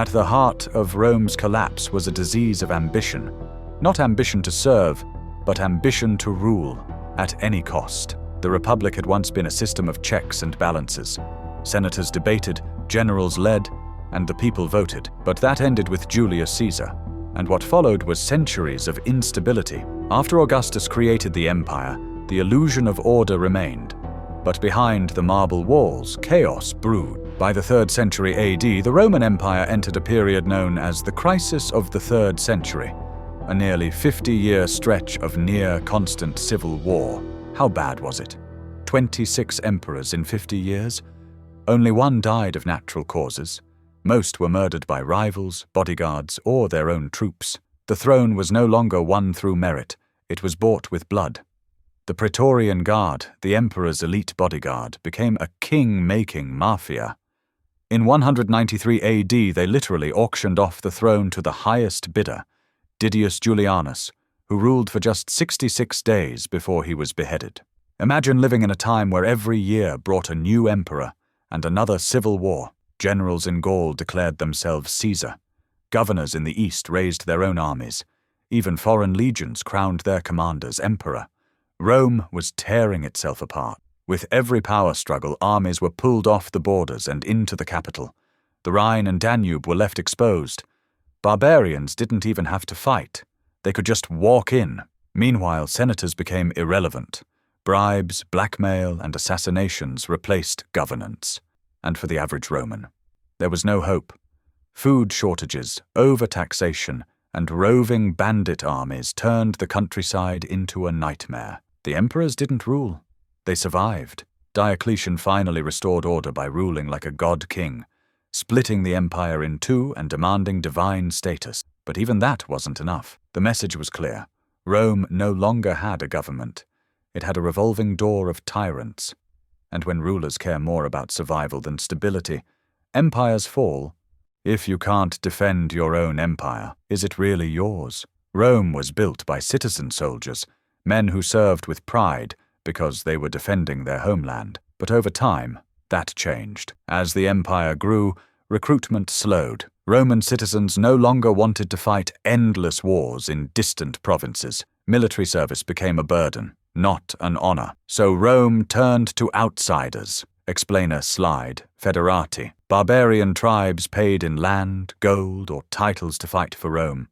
At the heart of Rome's collapse was a disease of ambition. Not ambition to serve, but ambition to rule, at any cost. The Republic had once been a system of checks and balances. Senators debated, generals led, and the people voted. But that ended with Julius Caesar, and what followed was centuries of instability. After Augustus created the empire, the illusion of order remained. But behind the marble walls, chaos brewed. By the 3rd century AD, the Roman Empire entered a period known as the Crisis of the 3rd Century, a nearly 50-year stretch of near-constant civil war. How bad was it? 26 emperors in 50 years? Only one died of natural causes. Most were murdered by rivals, bodyguards, or their own troops. The throne was no longer won through merit, it was bought with blood. The Praetorian Guard, the emperor's elite bodyguard, became a king-making mafia. In 193 AD, they literally auctioned off the throne to the highest bidder, Didius Julianus, who ruled for just 66 days before he was beheaded. Imagine living in a time where every year brought a new emperor and another civil war. Generals in Gaul declared themselves Caesar. Governors in the east raised their own armies. Even foreign legions crowned their commanders emperor. Rome was tearing itself apart. With every power struggle, armies were pulled off the borders and into the capital. The Rhine and Danube were left exposed. Barbarians didn't even have to fight. They could just walk in. Meanwhile, senators became irrelevant. Bribes, blackmail, and assassinations replaced governance. And for the average Roman, there was no hope. Food shortages, overtaxation, and roving bandit armies turned the countryside into a nightmare. The emperors didn't rule. They survived. Diocletian finally restored order by ruling like a god-king, splitting the empire in two and demanding divine status. But even that wasn't enough. The message was clear. Rome no longer had a government. It had a revolving door of tyrants. And when rulers care more about survival than stability, empires fall. If you can't defend your own empire, is it really yours? Rome was built by citizen soldiers, men who served with pride because they were defending their homeland. But over time, that changed. As the empire grew, recruitment slowed. Roman citizens no longer wanted to fight endless wars in distant provinces. Military service became a burden, not an honor. So Rome turned to outsiders. Explainer slide, federati. Barbarian tribes paid in land, gold, or titles to fight for Rome.